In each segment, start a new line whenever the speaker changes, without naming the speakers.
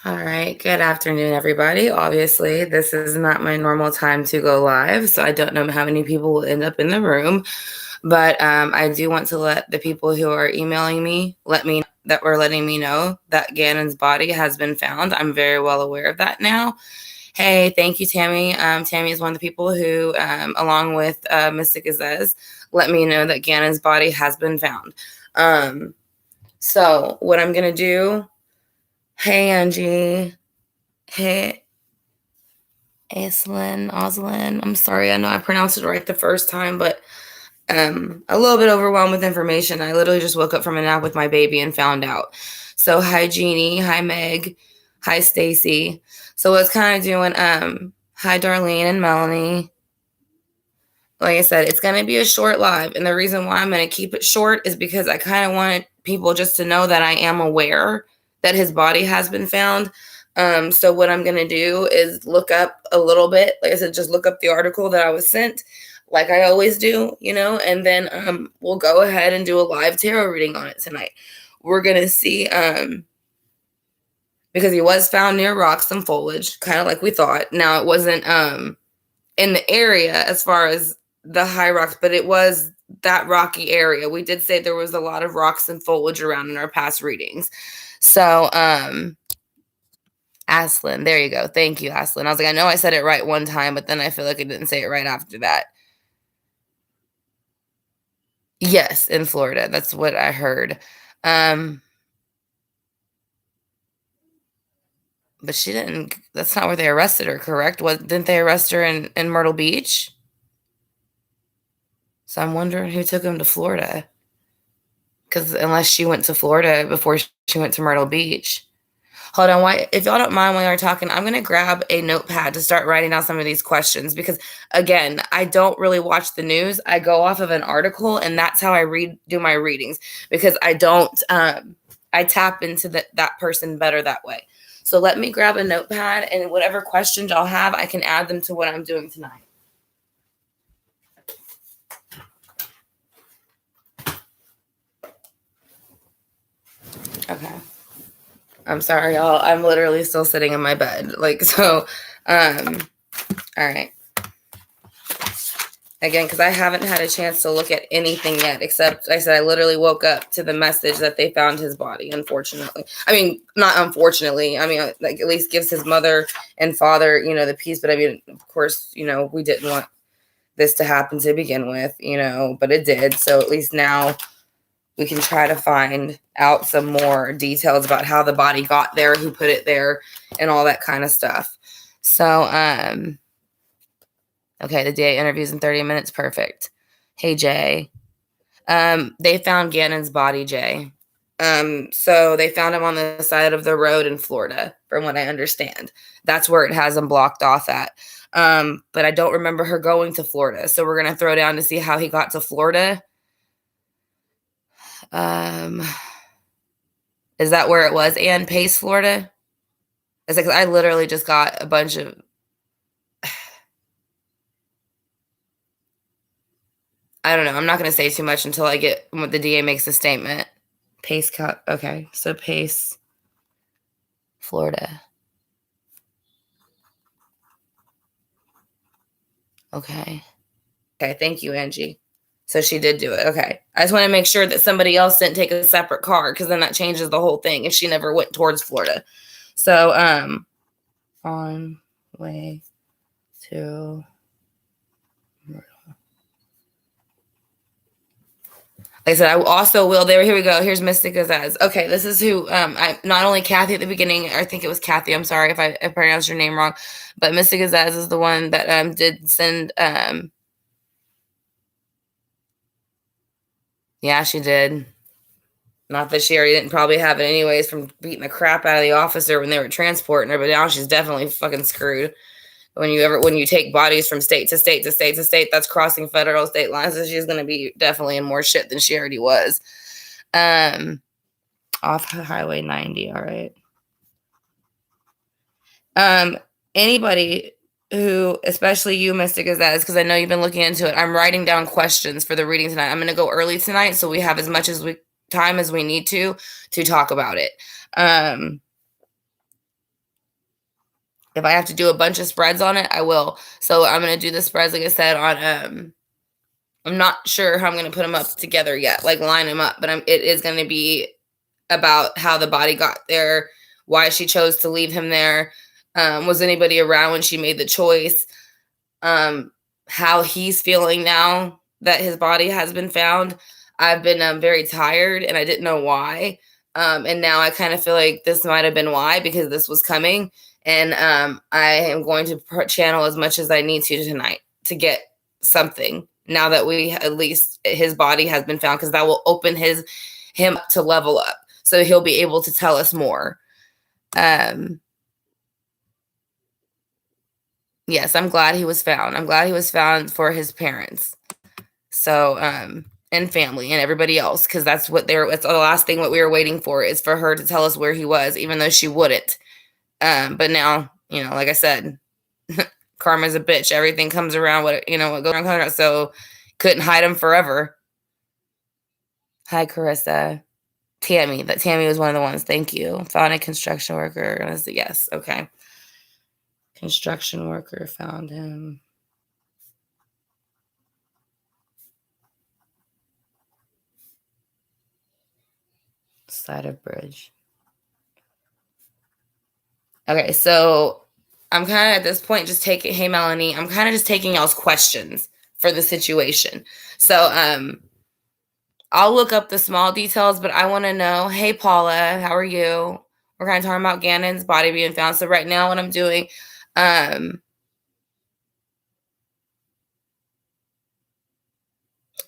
All right. Good afternoon, everybody. Obviously, this is not my normal time to go live, so I don't know how many people will end up in the room. But I do want to let the people who are emailing me letting me know that Gannon's body has been found. I'm very well aware of that now. Hey, thank you, Tammy. Tammy is one of the people who, along with Mystic Azez, let me know that Gannon's body has been found. So what I'm gonna do. Hey, Angie. Hey, Oslin. I'm sorry. I know I pronounced it right the first time, but a little bit overwhelmed with information. I literally just woke up from a nap with my baby and found out. So hi, Jeannie. Hi, Meg. Hi, Stacy. So what's kind of doing? Hi, Darlene and Melanie. Like I said, it's going to be a short live, and the reason why I'm going to keep it short is because I kind of wanted people just to know that I am aware that his body has been found. So what I'm going to do is look up a little bit. Like I said, just look up the article that I was sent, like I always do, and then we'll go ahead and do a live tarot reading on it tonight. We're going to see, because he was found near rocks and foliage, kind of like we thought. Now, it wasn't in the area as far as the high rocks, but it was that rocky area. We did say there was a lot of rocks and foliage around in our past readings. So, Aslin, there you go. Thank you, Aslin. I was like, I know I said it right one time, but then I feel like I didn't say it right after that. Yes, in Florida. That's what I heard. But she didn't. That's not where they arrested her, correct? Didn't they arrest her in Myrtle Beach? So I'm wondering who took him to Florida. Because unless she went to Florida before she went to Myrtle Beach. Hold on, if y'all don't mind while you're talking, I'm going to grab a notepad to start writing down some of these questions because, again, I don't really watch the news. I go off of an article, and that's how I do my readings because I don't, I tap into that person better that way. So let me grab a notepad, and whatever questions y'all have, I can add them to what I'm doing tonight. Okay. I'm sorry, y'all. I'm literally still sitting in my bed. All right. Again, because I haven't had a chance to look at anything yet, except I said I literally woke up to the message that they found his body, unfortunately. I mean, not unfortunately. I mean, like, at least gives his mother and father, the peace. But I mean, of course, we didn't want this to happen to begin with, but it did. So at least now we can try to find out some more details about how the body got there, who put it there, and all that kind of stuff. So, okay, the DA interviews in 30 minutes. Perfect. Hey, Jay. They found Gannon's body, Jay. So they found him on the side of the road in Florida, from what I understand. That's where it has him blocked off at. But I don't remember her going to Florida. So we're going to throw down to see how he got to Florida. Is that where it was? Ann Pace, Florida? It's like I literally just got a bunch of. I don't know. I'm not going to say too much until I get what the DA makes a statement. Pace, okay. So Pace, Florida. Okay. Okay. Thank you, Angie. So she did do it. Okay. I just want to make sure that somebody else didn't take a separate car because then that changes the whole thing if she never went towards Florida. So, on way to. Like I said, I also will. Here we go. Here's Mystic Azez. Okay, this is who. I not only Kathy at the beginning. I think it was Kathy. I'm sorry if I pronounced your name wrong, but Mystic Azez is the one that did send. Yeah, she did. Not that she already didn't probably have it anyways from beating the crap out of the officer when they were transporting her, but now she's definitely fucking screwed. When you take bodies from state to state to state to state, that's crossing federal state lines. So she's going to be definitely in more shit than she already was. Off Highway 90. All right. Anybody who, especially you, Mystic, is because I know you've been looking into it. I'm writing down questions for the reading tonight. I'm going to go early tonight, so we have as much time as we need to talk about it. If I have to do a bunch of spreads on it, I will. So I'm going to do the spreads, like I said, on, I'm not sure how I'm going to put them up together yet, like line them up, but it is going to be about how the body got there, why she chose to leave him there. Was anybody around when she made the choice? How he's feeling now that his body has been found. I've been very tired and I didn't know why. And now I kind of feel like this might have been why, because this was coming. And I am going to channel as much as I need to tonight to get something now that we at least his body has been found, because that will open him up to level up. So he'll be able to tell us more. Yes, I'm glad he was found. I'm glad he was found for his parents. So, and family and everybody else, because that's it's the last thing what we were waiting for, is for her to tell us where he was, even though she wouldn't. But now, like I said, karma's a bitch. Everything comes around what goes around. So couldn't hide him forever. Hi, Carissa. Tammy. That Tammy was one of the ones. Thank you. Found a construction worker. Yes. Okay. Construction worker found him. Side of bridge. Okay, so I'm kind of at this point just taking, hey Melanie, I'm kind of just taking y'all's questions for the situation. So I'll look up the small details, but I want to know, hey Paula, how are you? We're kind of talking about Gannon's body being found. So right now what I'm doing,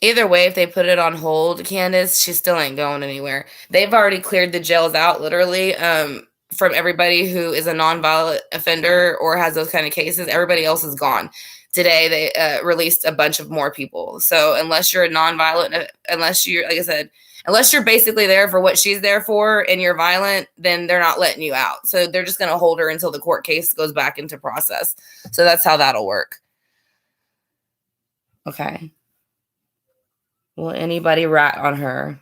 either way, if they put it on hold, Candace, she still ain't going anywhere. They've already cleared the jails out, literally, from everybody who is a nonviolent offender or has those kind of cases. Everybody else is gone. Today, they released a bunch of more people. So unless you're a nonviolent, unless you're, like I said, unless you're basically there for what she's there for and you're violent, then they're not letting you out. So they're just going to hold her until the court case goes back into process. So that's how that'll work. Okay. Will anybody rat on her?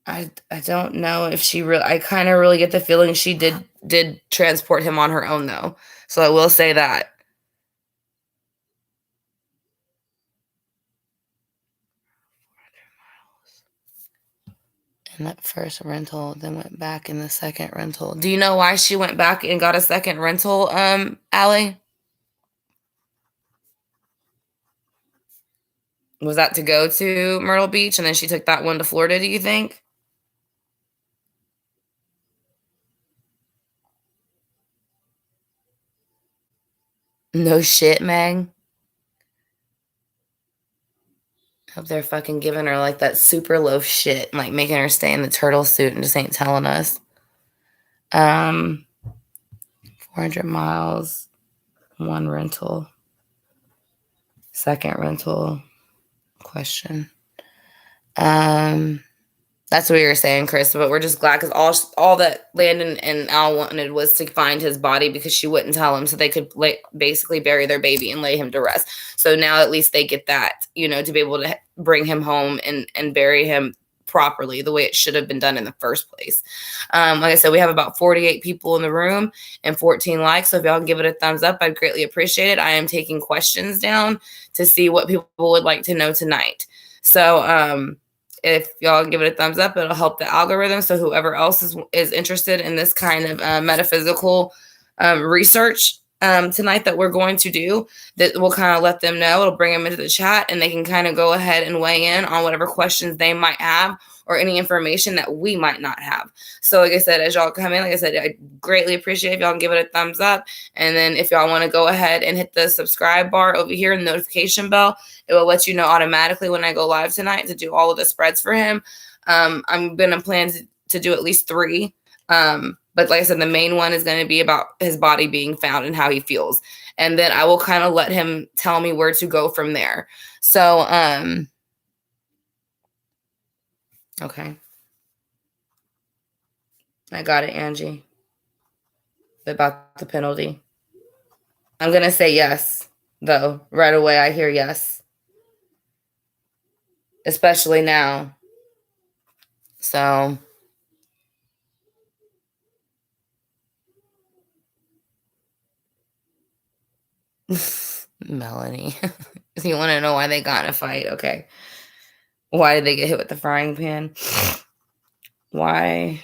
I don't know if she really. I kind of really get the feeling she did transport him on her own, though. So I will say that. In that first rental, then went back in the second rental. Do you know why she went back and got a second rental, Allie? Was that to go to Myrtle Beach and then she took that one to Florida, do you think? No shit, Meg. Hope they're fucking giving her like that super loaf shit, like making her stay in the turtle suit and just ain't telling us. 400 miles, one rental, second rental, question. That's what you were saying, Chris, but we're just glad because all that Landon and Al wanted was to find his body because she wouldn't tell him, so they could basically bury their baby and lay him to rest. So now at least they get that, to be able to bring him home and bury him properly the way it should have been done in the first place. Like I said, we have about 48 people in the room and 14 likes. So if y'all can give it a thumbs up, I'd greatly appreciate it. I am taking questions down to see what people would like to know tonight. So, if y'all give it a thumbs up, it'll help the algorithm. So whoever else is interested in this kind of metaphysical research tonight that we're going to do, that will kind of let them know. It'll bring them into the chat and they can kind of go ahead and weigh in on whatever questions they might have or any information that we might not have. So like I said, as y'all come in, like I said, I greatly appreciate if y'all can give it a thumbs up. And then if y'all want to go ahead and hit the subscribe bar over here and the notification bell, it will let you know automatically when I go live tonight to do all of the spreads for him. I'm going to plan to do at least 3. But like I said, the main one is going to be about his body being found and how he feels. And then I will kind of let him tell me where to go from there. So, okay. I got it, Angie. About the penalty. I'm going to say yes, though. Right away, I hear yes. Especially now. So, Melanie. So you want to know why they got in a fight? Okay. Why did they get hit with the frying pan? Why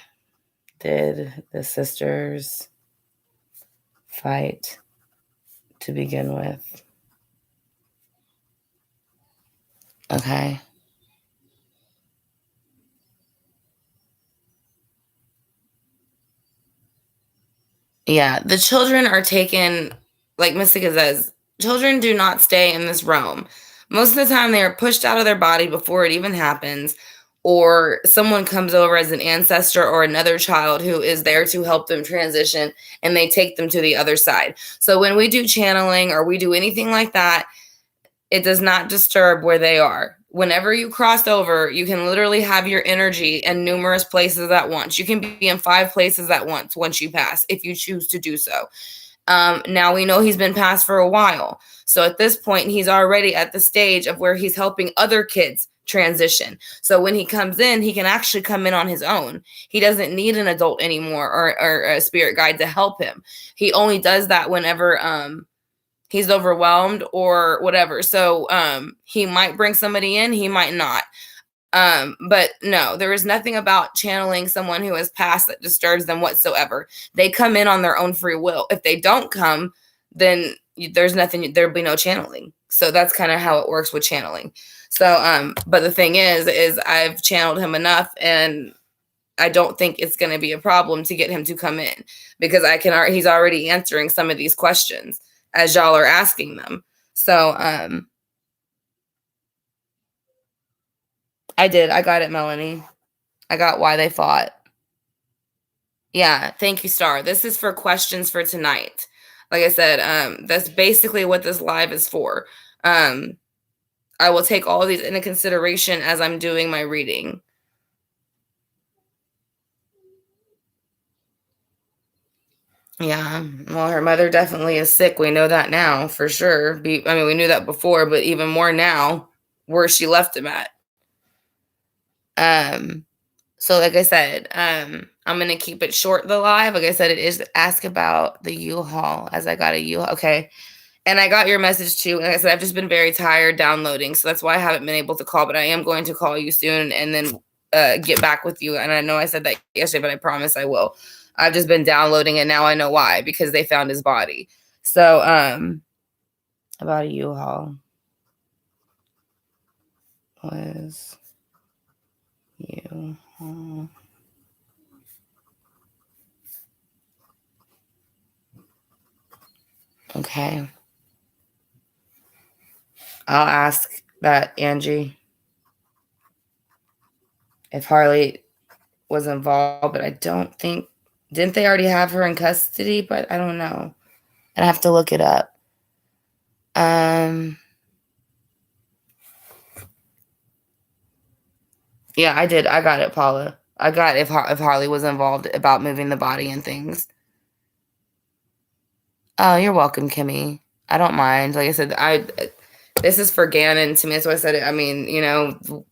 did the sisters fight to begin with? Okay. Yeah, the children are taken, like Mystica says, children do not stay in this realm. Most of the time, they are pushed out of their body before it even happens, or someone comes over as an ancestor or another child who is there to help them transition, and they take them to the other side. So when we do channeling or we do anything like that, it does not disturb where they are. Whenever you cross over, you can literally have your energy in numerous places at once. You can be in 5 places at once you pass, if you choose to do so. Now we know he's been passed for a while. So at this point, he's already at the stage of where he's helping other kids transition. So when he comes in, he can actually come in on his own. He doesn't need an adult anymore or a spirit guide to help him. He only does that whenever he's overwhelmed or whatever. So he might bring somebody in, he might not. But no, there is nothing about channeling someone who has passed that disturbs them whatsoever. They come in on their own free will. If they don't come, then there's nothing, there'll be no channeling. So that's kind of how it works with channeling. So, but the thing is I've channeled him enough, and I don't think it's going to be a problem to get him to come in, because he's already answering some of these questions as y'all are asking them. So, I got it, Melanie. I got why they fought. Yeah, thank you, Star. This is for questions for tonight. Like I said, that's basically what this live is for. I will take all of these into consideration as I'm doing my reading. Yeah, well, her mother definitely is sick. We know that now for sure. We knew that before, but even more now, where she left him at. So like I said, I'm going to keep it short, the live. Like I said, it is ask about the U-Haul, as I got a U-Haul. Okay. And I got your message too. And like I said, I've just been very tired downloading. So that's why I haven't been able to call, but I am going to call you soon and then get back with you. And I know I said that yesterday, but I promise I will. I've just been downloading, and now I know why, because they found his body. So, about a U-Haul was U-Haul. Okay. I'll ask that, Angie, if Harley was involved, but I don't think, didn't they already have her in custody? But I don't know. I'd have to look it up. Yeah, I did. I got it, Paula. I got if Harley was involved about moving the body and things. Oh, you're welcome, Kimmy. I don't mind. Like I said, this is for Gannon to me. That's why I said it. I mean,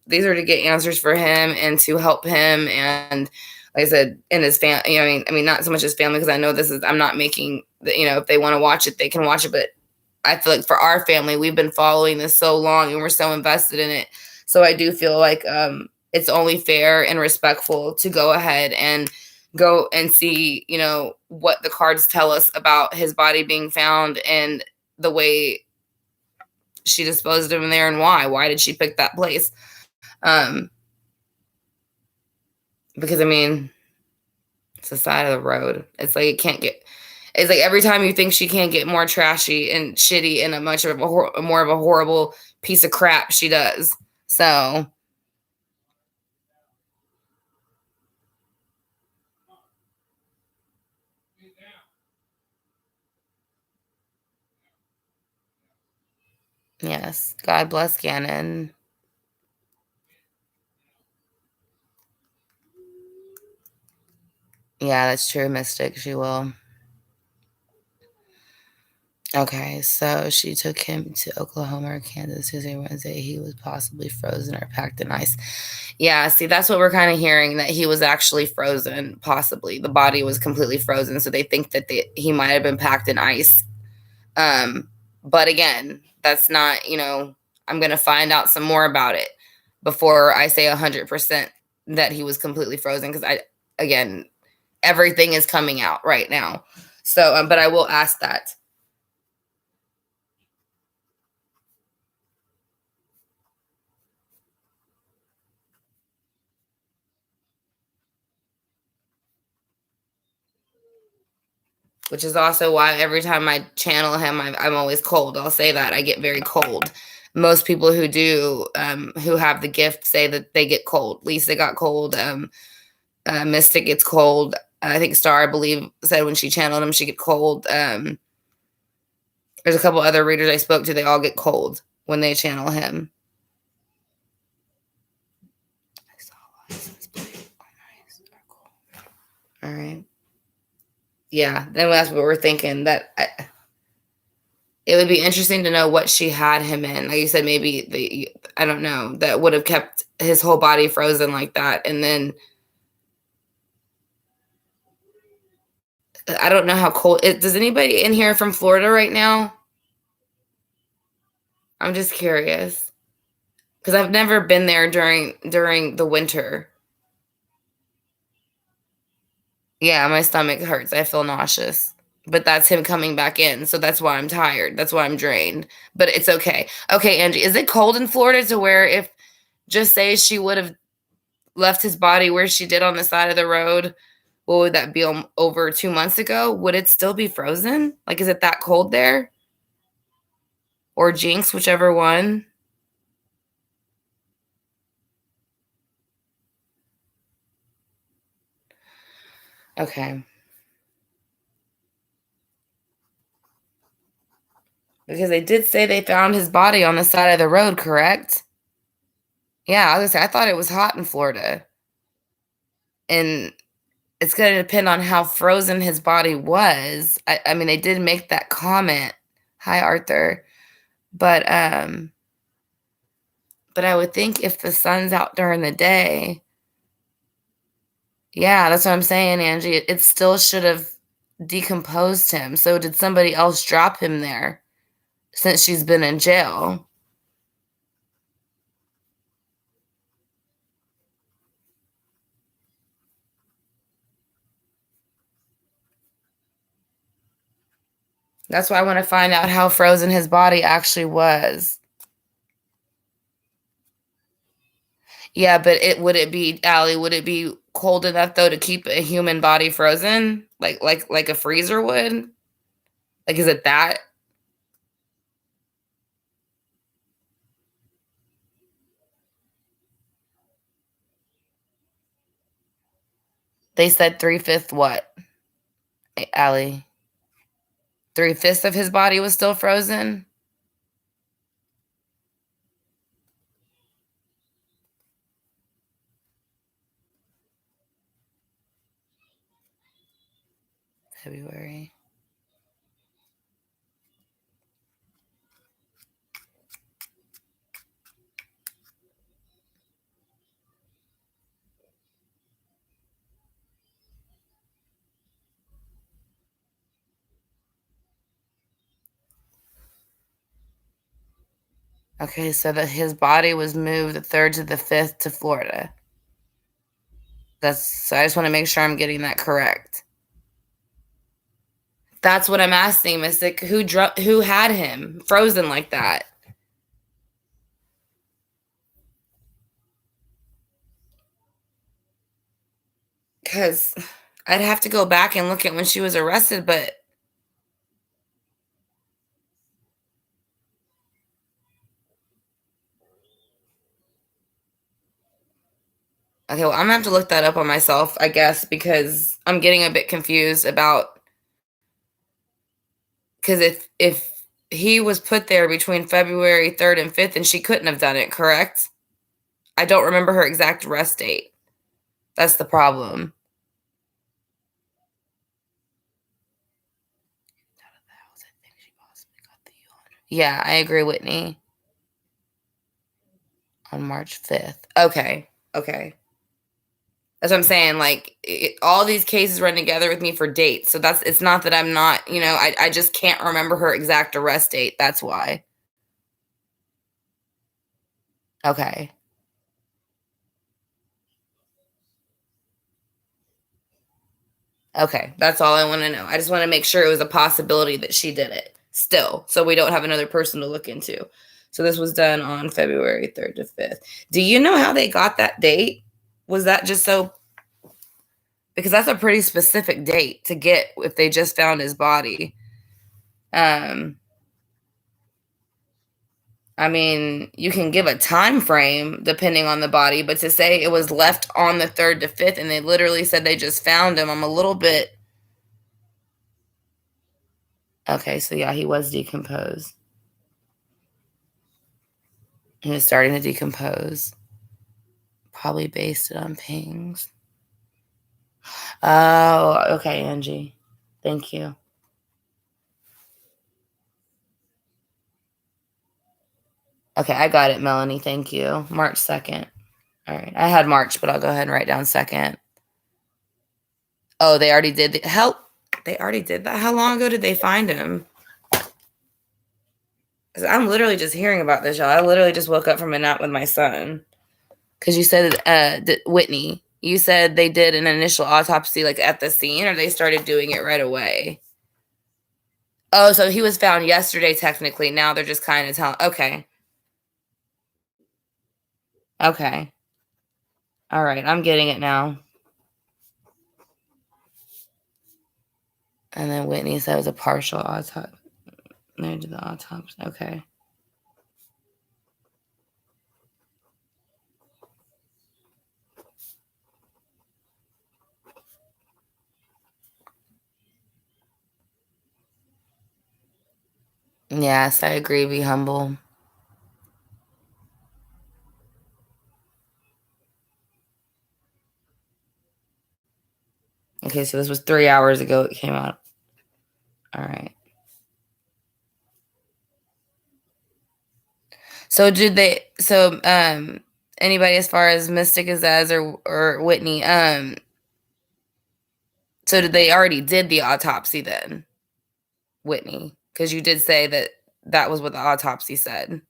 these are to get answers for him and to help him. And like I said, in his family, I mean, not so much his family, because I know I'm not making, if they want to watch it, they can watch it. But I feel like for our family, we've been following this so long and we're so invested in it. So I do feel like it's only fair and respectful to go ahead and go and see, what the cards tell us about his body being found and the way she disposed of him there, and why. Why did she pick that place? Because it's the side of the road. It's like it's like every time you think she can't get more trashy and shitty and more of a horrible piece of crap, she does. So yes, God bless Gannon. Yeah, that's true, Mystic. She will. Okay, so she took him to Oklahoma or Kansas Tuesday, Wednesday. He was possibly frozen or packed in ice. Yeah, see, that's what we're kind of hearing, that he was actually frozen, possibly. The body was completely frozen, so they think that he might have been packed in ice. But again, that's not, I'm going to find out some more about it before I say 100% that he was completely frozen. Because again, everything is coming out right now. So, but I will ask that. Which is also why every time I channel him, I'm always cold. I'll say that I get very cold. Most people who do, who have the gift, say that they get cold. Lisa got cold. Mystic gets cold. I think Star, I believe, said when she channeled him, she get cold. There's a couple other readers I spoke to. They all get cold when they channel him. All right. Yeah, then that's what we're thinking. It would be interesting to know what she had him in. Like you said, maybe I don't know, that would have kept his whole body frozen like that. And then I don't know how cold. Does anybody in here from Florida right now? I'm just curious because I've never been there during the winter. Yeah, my stomach hurts. I feel nauseous. But that's him coming back in, so that's why I'm tired. That's why I'm drained. But it's okay. Okay, Angie, is it cold in Florida to where if just say she would have left his body where she did on the side of the road, what would that be over 2 months ago? Would it still be frozen? Like, is it that cold there? Or Jinx, whichever one? Okay. Because they did say they found his body on the side of the road, correct? Yeah, I was gonna say, I thought it was hot in Florida. And it's going to depend on how frozen his body was. I mean, they did make that comment. Hi, Arthur. But I would think if the sun's out during the day, yeah, that's what I'm saying, Angie. It still should have decomposed him. So did somebody else drop him there since she's been in jail? That's why I want to find out how frozen his body actually was. Yeah, but Allie, would it be cold enough though to keep a human body frozen? Like a freezer would? Like, is it that? They said 3/5 what, Allie? 3/5 of his body was still frozen? February. Okay, so that his body was moved the 3rd to the 5th to Florida. So I just want to make sure I'm getting that correct. That's what I'm asking, Mystic. Who had him frozen like that? Because I'd have to go back and look at when she was arrested, but okay, well, I'm gonna have to look that up on myself, I guess, because I'm getting a bit confused about because if he was put there between February 3rd and 5th, and she couldn't have done it, correct? I don't remember her exact arrest date. That's the problem. Yeah, I agree, Whitney. On March 5th. Okay. Okay. That's what I'm saying. Like all these cases run together with me for dates. So it's not that I'm not, I just can't remember her exact arrest date. That's why. Okay. Okay. That's all I want to know. I just want to make sure it was a possibility that she did it still. So we don't have another person to look into. So this was done on February 3rd to 5th. Do you know how they got that date? Was that just so? Because that's a pretty specific date to get if they just found his body. I mean, you can give a time frame depending on the body, but to say it was left on the 3rd to 5th and they literally said they just found him, I'm a little bit. Okay, so yeah, he was decomposed. He was starting to decompose. Probably based it on pings. Oh, okay, Angie. Thank you. Okay, I got it, Melanie. Thank you. March 2nd. All right. I had March, but I'll go ahead and write down 2nd. Oh, they already did they already did that. How long ago did they find him? I'm literally just hearing about this, y'all. I literally just woke up from a nap with my son. Because you said, Whitney, you said they did an initial autopsy like at the scene, or they started doing it right away? Oh, so he was found yesterday, technically. Now they're just kind of telling. Okay. Okay. All right. I'm getting it now. And then Whitney said it was a partial autopsy. They did the autopsy. Okay. Yes, I agree. Be humble. Okay, so this was 3 hours ago it came out. All right. So anybody as far as Mystic Azaz or Whitney, so did they already did the autopsy then, Whitney? Because you did say that was what the autopsy said.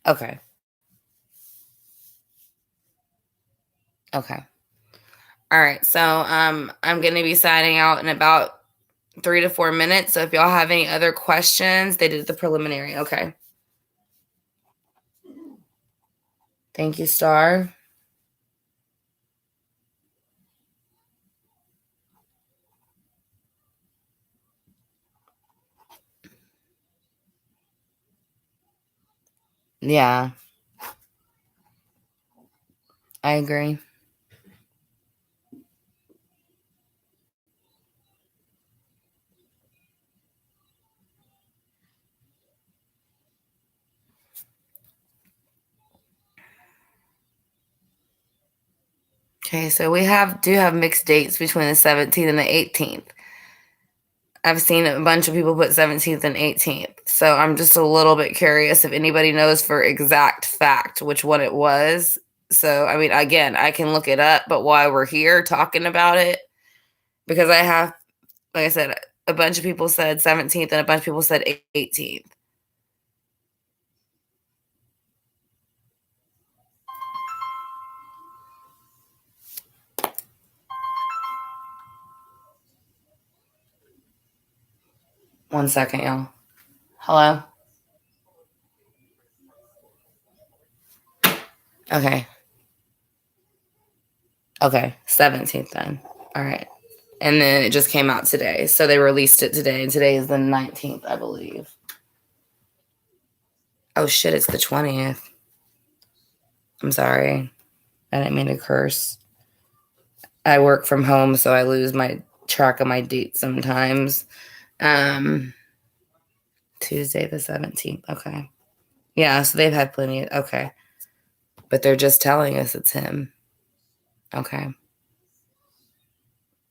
Okay. Okay. All right. So I'm gonna be signing out in about 3 to 4 minutes. So if y'all have any other questions, they did the preliminary. Okay. Thank you, Star. Yeah, I agree. Okay, so we do have mixed dates between the 17th and the 18th. I've seen a bunch of people put 17th and 18th. So I'm just a little bit curious if anybody knows for exact fact which one it was. So, I mean, again, I can look it up, but while we're here talking about it, because I have, like I said, a bunch of people said 17th and a bunch of people said 18th. One second, y'all. Hello? Okay. Okay. 17th then. All right. And then it just came out today. So they released it today. And today is the 19th, I believe. Oh, shit. It's the 20th. I'm sorry. I didn't mean to curse. I work from home, so I lose my track of my dates sometimes. Tuesday the 17th. Okay. Yeah, so they've had plenty. Okay. But they're just telling us it's him. Okay.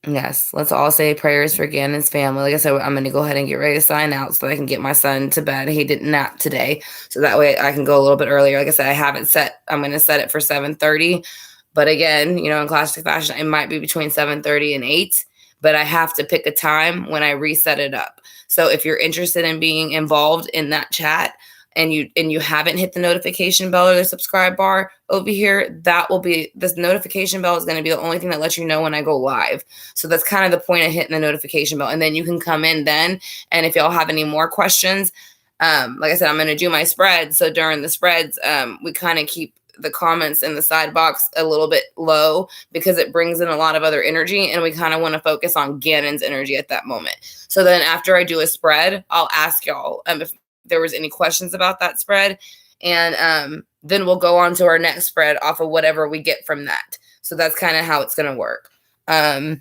Yes, let's all say prayers for Gannon's family. Like I said, I'm going to go ahead and get ready to sign out so that I can get my son to bed. He didn't nap today, so that way I can go a little bit earlier. Like I said, I have it set. I'm going to set it for 7:30. But again, in classic fashion, it might be between 7:30 and 8. But I have to pick a time when I reset it up. So if you're interested in being involved in that chat, and you haven't hit the notification bell or the subscribe bar over here, that will be, this notification bell is going to be the only thing that lets you know when I go live. So that's kind of the point of hitting the notification bell. And then you can come in then. And if y'all have any more questions, like I said, I'm going to do my spread. So during the spreads, we kind of keep the comments in the side box a little bit low because it brings in a lot of other energy, and we kind of want to focus on Gannon's energy at that moment. So then after I do a spread, I'll ask y'all if there was any questions about that spread, and then we'll go on to our next spread off of whatever we get from that. So that's kind of how it's going to work. No,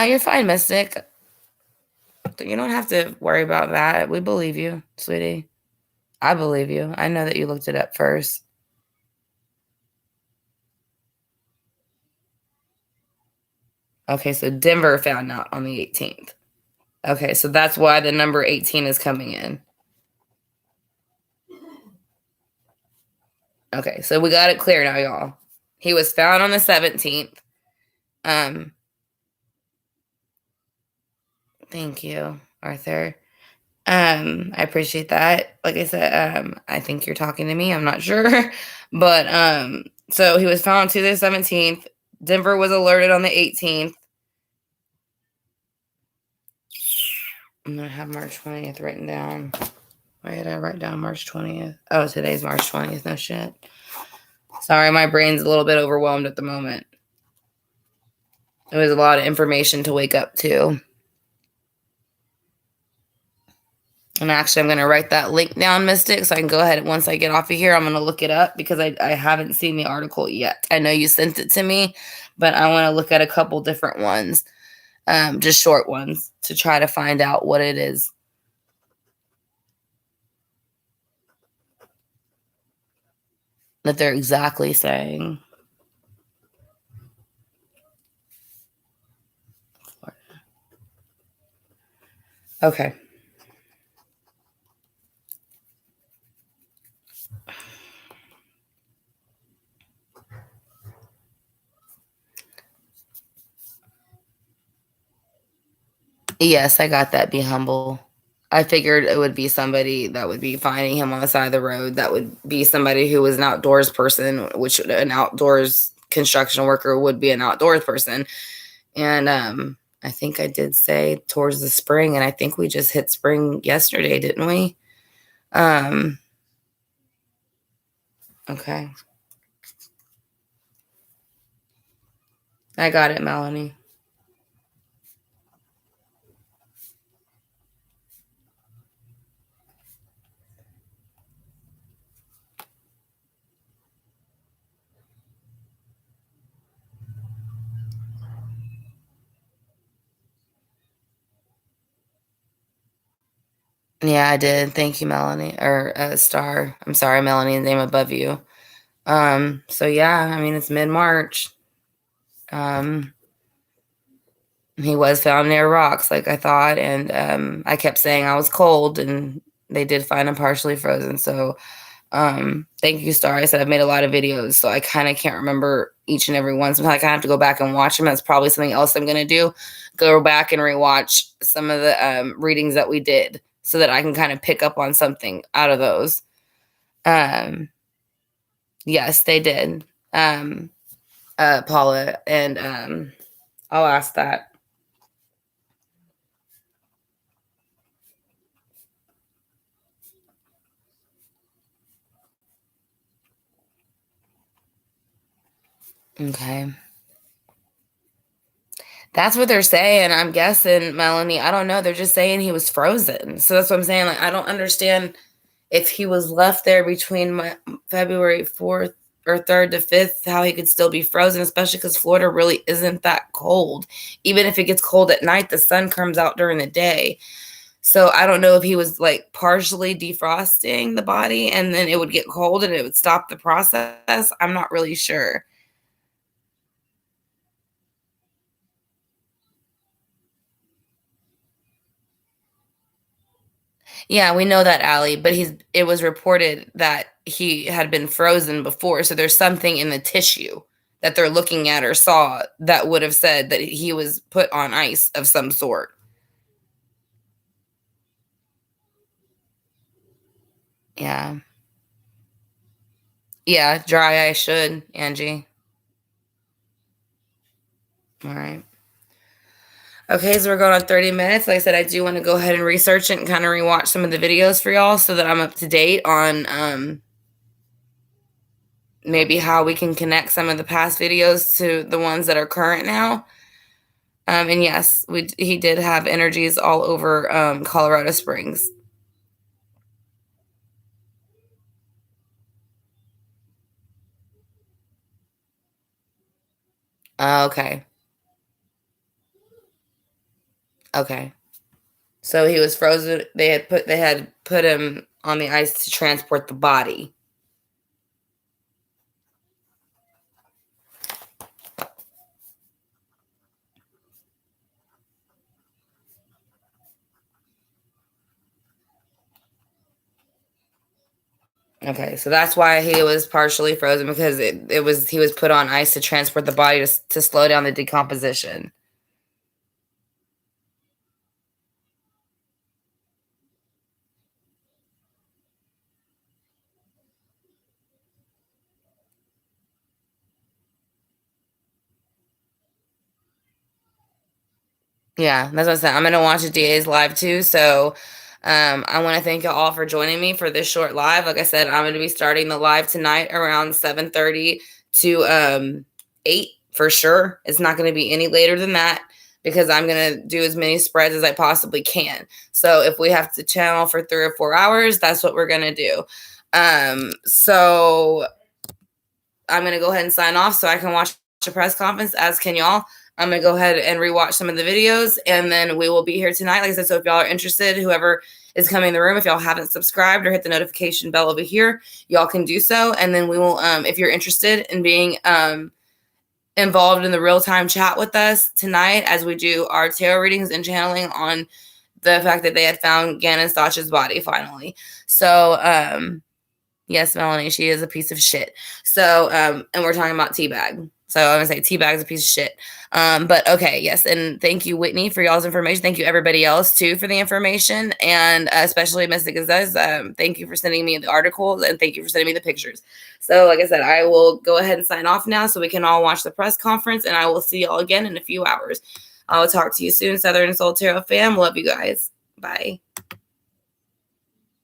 you're fine, Mystic. You don't have to worry about that. We believe you, sweetie. I believe you. I know that you looked it up first. Okay, so Denver found out on the 18th. Okay, so that's why the number 18 is coming in. Okay, so we got it clear now, y'all. He was found on the 17th. Thank you, Arthur. I appreciate that. Like I said, I think you're talking to me. I'm not sure. But so he was found Tuesday the 17th. Denver was alerted on the 18th. I'm going to have March 20th written down. Why did I write down March 20th? Oh, today's March 20th. No shit. Sorry, my brain's a little bit overwhelmed at the moment. It was a lot of information to wake up to. And actually, I'm going to write that link down, Mystic, so I can go ahead. Once I get off of here, I'm going to look it up because I haven't seen the article yet. I know you sent it to me, but I want to look at a couple different ones, just short ones, to try to find out what it is. That they're exactly saying. Okay. Yes, I got that. Be humble. I figured it would be somebody that would be finding him on the side of the road. That would be somebody who was an outdoors person, which an outdoors construction worker would be an outdoors person. And I think I did say towards the spring, and I think we just hit spring yesterday, didn't we? Okay. I got it, Melanie. Yeah, I did. Thank you, Melanie, or Star. I'm sorry, Melanie, the name above you. So yeah, I mean, it's mid-March. He was found near rocks, like I thought, and I kept saying I was cold, and they did find him partially frozen. So thank you, Star. I said I've made a lot of videos, so I kind of can't remember each and every one. Sometimes I kind of have to go back and watch them. That's probably something else I'm going to do. Go back and rewatch some of the readings that we did so that I can kind of pick up on something out of those. Yes, they did, Paula, and I'll ask that. Okay. That's what they're saying. I'm guessing, Melanie. I don't know. They're just saying he was frozen. So that's what I'm saying. Like, I don't understand if he was left there between February 4th or 3rd to 5th, how he could still be frozen, especially because Florida really isn't that cold. Even if it gets cold at night, the sun comes out during the day. So I don't know if he was like partially defrosting the body and then it would get cold and it would stop the process. I'm not really sure. Yeah, we know that, Allie, but it was reported that he had been frozen before, so there's something in the tissue that they're looking at or saw that would have said that he was put on ice of some sort. Yeah. Yeah, dry ice should, Angie. All right. Okay, so we're going on 30 minutes. Like I said, I do want to go ahead and research it and kind of rewatch some of the videos for y'all so that I'm up to date on maybe how we can connect some of the past videos to the ones that are current now. And yes, he did have energies all over Colorado Springs. Okay. Okay. So he was frozen. They had put him on the ice to transport the body. Okay, so that's why he was partially frozen because he was put on ice to transport the body to slow down the decomposition. Yeah, that's what I said. I'm gonna watch the DA's live too. So I want to thank you all for joining me for this short live. Like I said, I'm gonna be starting the live tonight around 7:30 to 8 for sure. It's not gonna be any later than that because I'm gonna do as many spreads as I possibly can. So if we have to channel for 3 or 4 hours, that's what we're gonna do. So I'm gonna go ahead and sign off so I can watch the press conference, as can y'all. I'm gonna go ahead and rewatch some of the videos, and then we will be here tonight. Like I said, so if y'all are interested, whoever is coming in the room, if y'all haven't subscribed or hit the notification bell over here, y'all can do so. And then we will, if you're interested in being involved in the real-time chat with us tonight as we do our tarot readings and channeling on the fact that they had found Gannon STAUCH'S body finally. So yes, Melanie, she is a piece of shit. So and we're talking about Teabag. So I'm gonna say Teabag's a piece of shit. But okay, yes, and thank you, Whitney, for y'all's information. Thank you, everybody else too, for the information, and especially Mystic Does. Thank you for sending me the articles, and thank you for sending me the pictures. So, like I said, I will go ahead and sign off now, so we can all watch the press conference, and I will see y'all again in a few hours. I will talk to you soon, Southern Soul Tarot fam. Love you guys. Bye.